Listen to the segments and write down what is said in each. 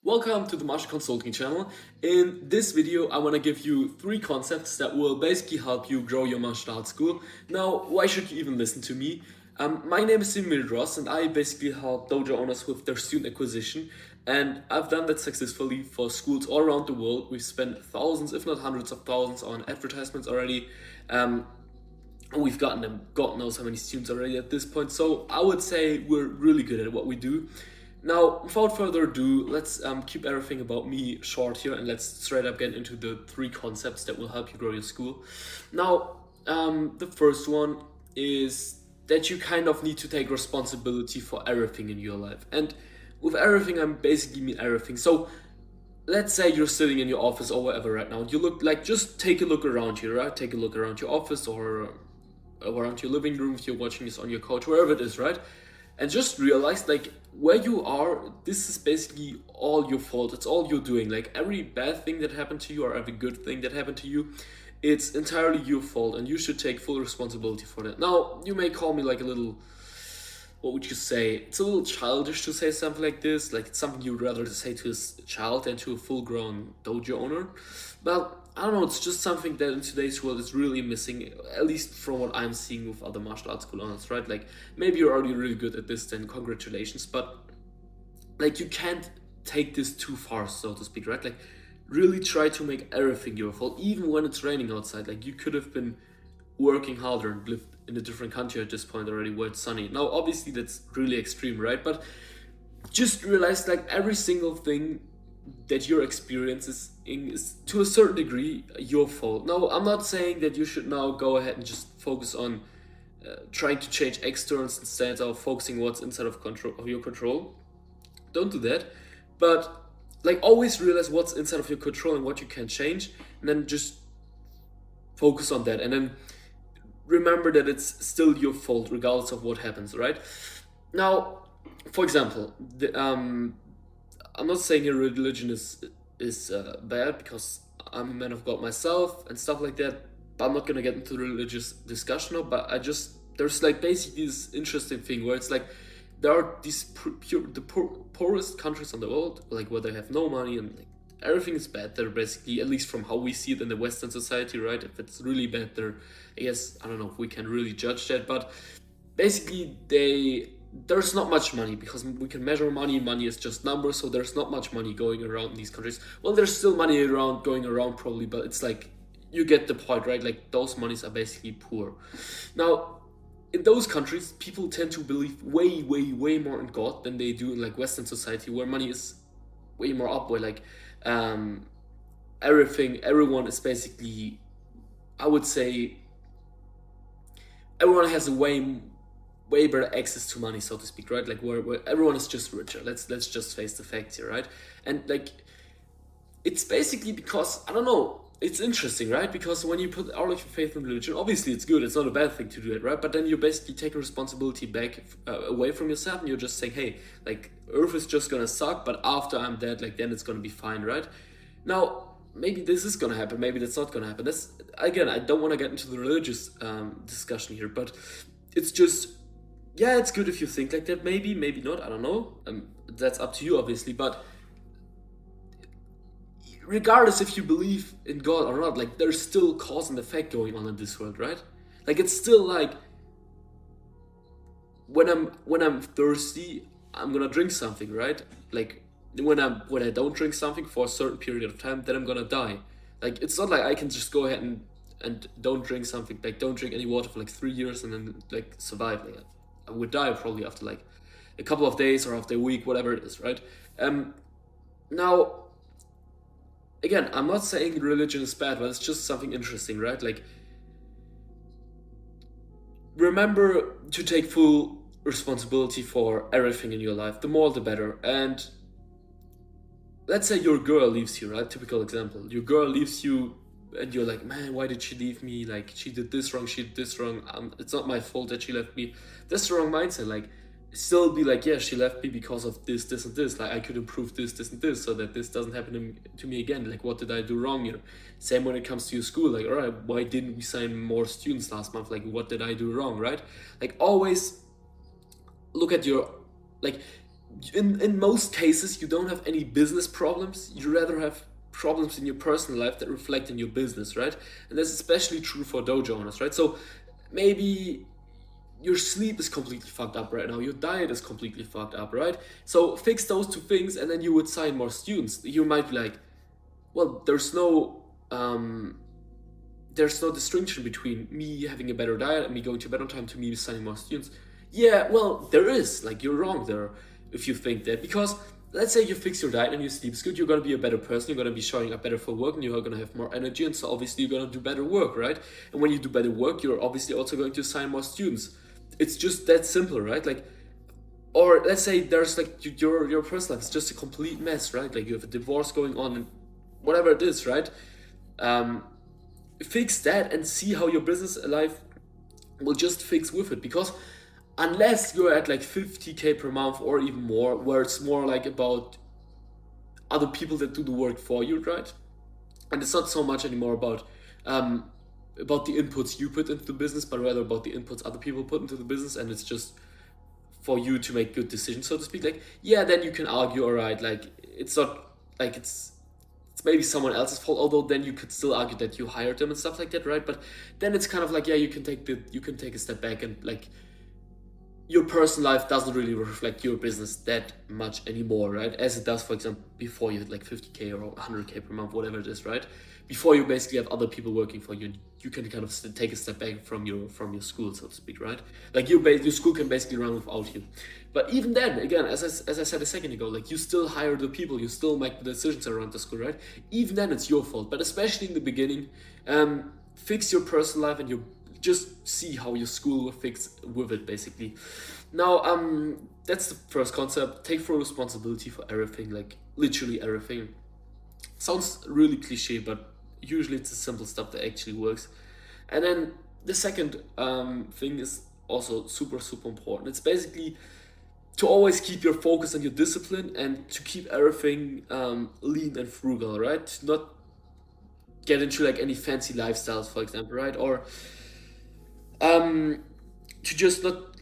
Welcome to the Martial Consulting channel. In this video, I want to give you 3 concepts that will basically help you grow your martial arts school. Now, why should you even listen to me? My name is Emil Ross and I basically help dojo owners with their student acquisition, and I've done that successfully for schools all around the world. We've spent thousands, if not hundreds of thousands on advertisements already. We've gotten them, God knows how many students already at this point, so I would say we're really good at what we do. Now, without further ado, let's keep everything about me short here and let's straight up get into the 3 concepts that will help you grow your school. Now, the first one is that you kind of need to take responsibility for everything in your life. And with everything, I basically mean everything. So, let's say you're sitting in your office or wherever right now. You look like, just take a look around you, right? Take a look around your office or around your living room if you're watching this on your couch, wherever it is, right? And just realize, like, where you are, this is basically all your fault. It's all you're doing. Like, every bad thing that happened to you or every good thing that happened to you, it's entirely your fault and you should take full responsibility for that. Now, you may call me like a little, what would you say? It's a little childish to say something like this. Like, it's something you'd rather say to a child than to a full-grown dojo owner. But I don't know, it's just something that in today's world is really missing, at least from what I'm seeing with other martial arts school owners, right? Like, maybe you're already really good at this, then congratulations, but like, you can't take this too far, so to speak, right? Like, really try to make everything your fault, even when it's raining outside. Like, you could have been working harder and lived in a different country at this point already where it's sunny. Now, obviously, that's really extreme, right? But just realize, like, every single thing that your experience is to a certain degree your fault. Now, I'm not saying that you should now go ahead and just focus on trying to change externals instead of focusing what's inside of your control. Don't do that. But, like, always realize what's inside of your control and what you can change, and then just focus on that. And then remember that it's still your fault regardless of what happens, right? Now, for example, I'm not saying your religion is bad, because I'm a man of God myself and stuff like that. But I'm not gonna get into the religious discussion now. But there's like basically this interesting thing where it's like there are these poorest countries in the world, like, where they have no money and, like, everything is bad. They're basically, at least from how we see it in the Western society, right? If it's really bad, there, I guess, I don't know if we can really judge that, but basically there's not much money, because we can measure money. Money is just numbers, so there's not much money going around in these countries. Well, there's still money around going around probably, but it's like, you get the point, right? Like, those monies are basically poor. Now, in those countries, people tend to believe way, way, way more in God than they do in, like, Western society, where money is way more up, where, like, everyone is basically, I would say, everyone has a way better access to money, so to speak, right? Like, where everyone is just richer. Let's just face the facts here, right? And, like, it's basically because, I don't know, it's interesting, right? Because when you put all of your faith in religion, obviously it's good. It's not a bad thing to do it, right? But then you're basically taking responsibility back away from yourself, and you're just saying, hey, like, Earth is just gonna suck, but after I'm dead, like, then it's gonna be fine, right? Now, maybe this is gonna happen, maybe that's not gonna happen. That's, again, I don't want to get into the religious discussion here, but it's just, yeah, it's good if you think like that. Maybe not. I don't know. That's up to you, obviously. But regardless if you believe in God or not, like, there's still cause and effect going on in this world, right? Like, it's still like, when I'm thirsty, I'm gonna drink something, right? Like, when I don't drink something for a certain period of time, then I'm gonna die. Like, it's not like I can just go ahead and don't drink something, like, don't drink any water for like 3 years and then, like, survive. Like, I would die probably after like a couple of days or after a week, whatever it is, right? Now, again, I'm not saying religion is bad, but it's just something interesting, right? Like, remember to take full responsibility for everything in your life. The more, the better. And let's say your girl leaves you, right? Typical example. Your girl leaves you, and you're like, man, why did she leave me? Like, she did this wrong, she did this wrong. It's not my fault that she left me. That's the wrong mindset. Like, still be like, yeah, she left me because of this, this, and this. Like, I could improve this, this, and this, so that this doesn't happen to me again. Like, what did I do wrong here? Same when it comes to your school. Like, all right, why didn't we sign more students last month? Like, what did I do wrong, right? Like, always look at your, like, in most cases you don't have any business problems. You rather have problems in your personal life that reflect in your business, right? And that's especially true for dojo owners, right? So maybe your sleep is completely fucked up right now, your diet is completely fucked up, right? So fix those two things and then you would sign more students. You might be like, well, there's no distinction between me having a better diet and me going to bed on time to me signing more students. Yeah, well, there is. Like, you're wrong there if you think that. Because let's say you fix your diet and your sleep is good, you're gonna be a better person, you're gonna be showing up better for work, and you're gonna have more energy, and so obviously you're gonna do better work, right? And when you do better work, you're obviously also going to sign more students. It's just that simple, right? Like, or let's say there's like your personal life is just a complete mess, right? Like you have a divorce going on and whatever it is, right? Um, Fix that and see how your business life will just fix with it, because unless you're at like 50K per month or even more, where it's more like about other people that do the work for you, right? And it's not so much anymore about the inputs you put into the business, but rather about the inputs other people put into the business, and it's just for you to make good decisions, so to speak. Like, yeah, then you can argue, all right, like it's not like it's maybe someone else's fault, although then you could still argue that you hired them and stuff like that, right? But then it's kind of like, yeah, you can take a step back, and like your personal life doesn't really reflect your business that much anymore, right? As it does, for example, before you had like 50K or 100K per month, whatever it is, right? Before you basically have other people working for you, you can kind of take a step back from your school, so to speak, right? Like your school can basically run without you. But even then, again, as I said a second ago, like you still hire the people, you still make the decisions around the school, right? Even then, it's your fault. But especially in the beginning, fix your personal life and you just see how your school will fix with it, basically. Now, that's the first concept. Take full responsibility for everything, like literally everything. Sounds really cliche, but usually it's the simple stuff that actually works. And then the second thing is also super, super important. It's basically to always keep your focus and your discipline, and to keep everything lean and frugal, right? Not get into like any fancy lifestyles, for example, right? Or to just not,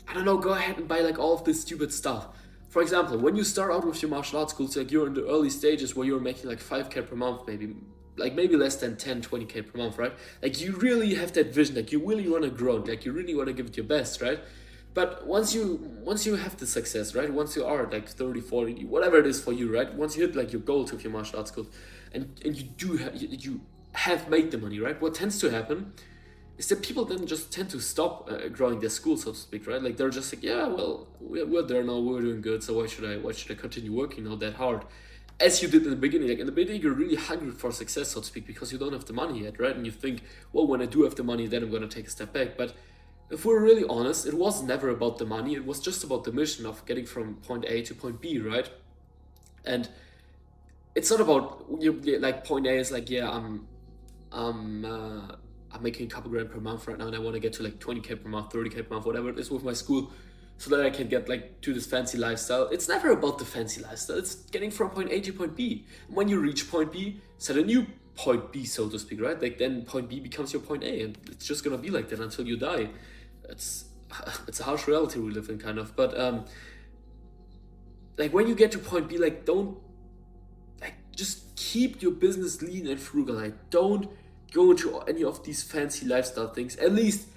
I don't know, go ahead and buy like all of this stupid stuff. For example, when you start out with your martial arts schools, like you're in the early stages where you're making like 5K per month, maybe less than 10, 20K per month, right? Like you really have that vision, like you really want to grow, like you really want to give it your best, right? But once you have the success, right? Once you are like 30, 40, whatever it is for you, right? Once you hit like your goals with your martial arts schools, and you have made the money, right? What tends to happen is that people then just tend to stop growing their school, so to speak, right? Like they're just like, yeah, well, we're there now, we're doing good, so why should I continue working now that hard? As you did in the beginning, like in the beginning, you're really hungry for success, so to speak, because you don't have the money yet, right? And you think, well, when I do have the money, then I'm gonna take a step back. But if we're really honest, it was never about the money. It was just about the mission of getting from point A to point B, right? And it's not about like point A is like, yeah, I'm I'm making a couple grand per month right now, and I want to get to like 20K per month, 30K per month, whatever it is with my school, so that I can get like to this fancy lifestyle. It's never about the fancy lifestyle. It's getting from point A to point B. And when you reach point B, set a new point B, so to speak, right? Like then point B becomes your point A, and it's just gonna be like that until you die. It's it's a harsh reality we live in, kind of. But like when you get to point B, like don't, like just keep your business lean and frugal. Like don't go into any of these fancy lifestyle things. At least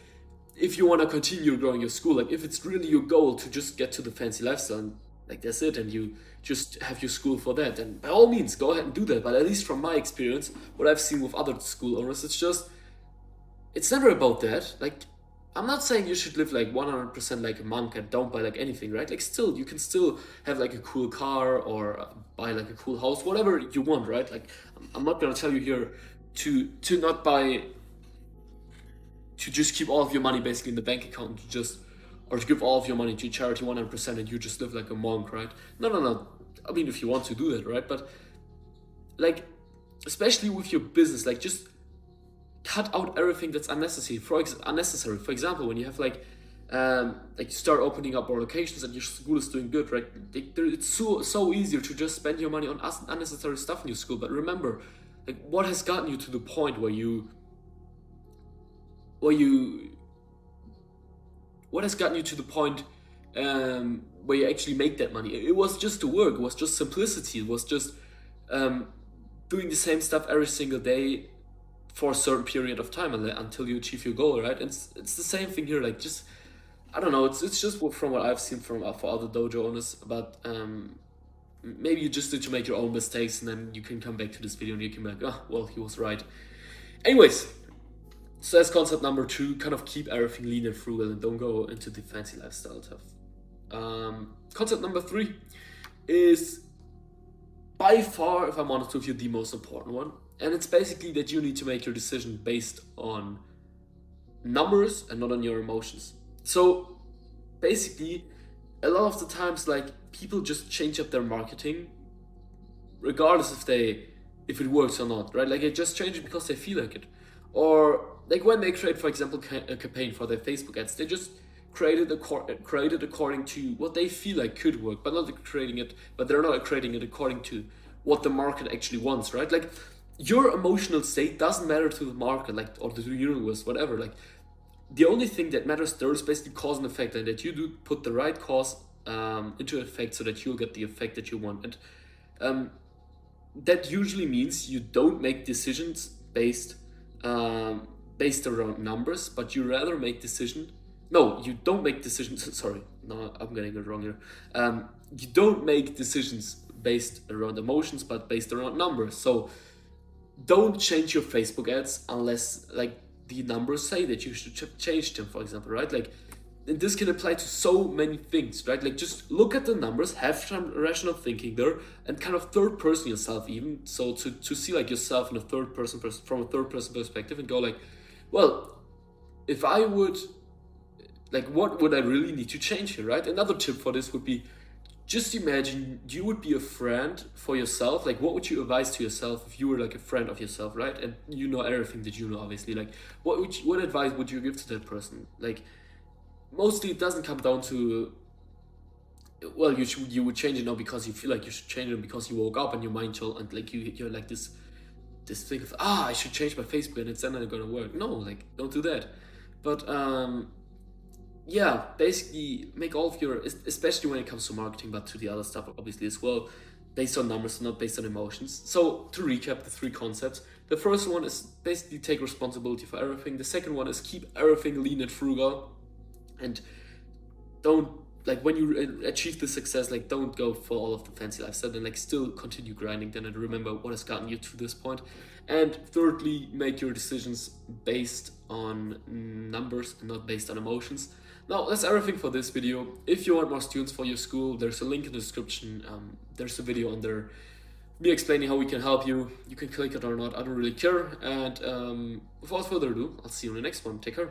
if you want to continue growing your school, like if it's really your goal to just get to the fancy lifestyle, and like that's it, and you just have your school for that, then by all means go ahead and do that. But at least from my experience, what I've seen with other school owners, it's never about that. Like I'm not saying you should live like 100% like a monk and don't buy like anything, right? Like still, you can still have like a cool car or buy like a cool house, whatever you want, right? Like I'm not gonna tell you here to not buy, to just keep all of your money basically in the bank account, to just, or to give all of your money to charity 100% and you just live like a monk, right? No, no, no. I mean, if you want to do that, right? But like, especially with your business, like just cut out everything that's unnecessary. For example, when you have like you start opening up more locations and your school is doing good, right? It's so easier to just spend your money on unnecessary stuff in your school. But remember, like what has gotten you to the point what has gotten you to the point where you actually make that money. It was just the work. It was just simplicity. It was just doing the same stuff every single day for a certain period of time until you achieve your goal, right? And it's the same thing here. Like, just I don't know. It's just from what I've seen from for other dojo owners. But maybe you just need to make your own mistakes, and then you can come back to this video and you can be like, oh, well, he was right. Anyways, so that's concept number 2. Kind of keep everything lean and frugal and don't go into the fancy lifestyle stuff. Concept number 3 is by far, if I'm honest with you, the most important one. And it's basically that you need to make your decision based on numbers and not on your emotions. So basically, a lot of the times, like, people just change up their marketing regardless if it works or not, right? Like, they just change it because they feel like it. Or like when they create, for example, a campaign for their Facebook ads, they just created according to what they feel like could work, but they're not creating it according to what the market actually wants, right? Like, your emotional state doesn't matter to the market, like, or to the universe, whatever. Like, the only thing that matters there is basically cause and effect, and that you do put the right cause into effect so that you'll get the effect that you want. And that usually means you don't make decisions based around numbers, but you rather make decisions. No, you don't make decisions. Sorry, no, I'm getting it wrong here. You don't make decisions based around emotions, but based around numbers. So don't change your Facebook ads unless, like, the numbers say that you should change them, for example, right? Like, and this can apply to so many things, right? Like, just look at the numbers, have some rational thinking there, and kind of third person yourself, even so to see, like, yourself in a third person from a third person perspective, and go like, well, if I would, like, what would I really need to change here, right? Another tip for this would be, just imagine you would be a friend for yourself. Like, what would you advise to yourself if you were like a friend of yourself, right? And you know everything that you know, obviously. Like, what advice would you give to that person? Like, mostly it doesn't come down to, well, you would change it now because you feel like you should change it, because you woke up and your mind told, and like you're like this thing of, I should change my Facebook and it's then not gonna work. No, like, don't do that. But yeah, basically make all of your, especially when it comes to marketing, but to the other stuff obviously as well, based on numbers and not based on emotions. So to recap the 3 concepts, the first one is basically take responsibility for everything. The second one is keep everything lean and frugal, and don't, like, when you achieve the success, like, don't go for all of the fancy lifestyle, and like still continue grinding then, and remember what has gotten you to this point. And thirdly, make your decisions based on numbers and not based on emotions. Now, that's everything for this video. If you want more students for your school, there's a link in the description. There's a video on there, me explaining how we can help you. You can click it or not, I don't really care. And without further ado, I'll see you in the next one. Take care.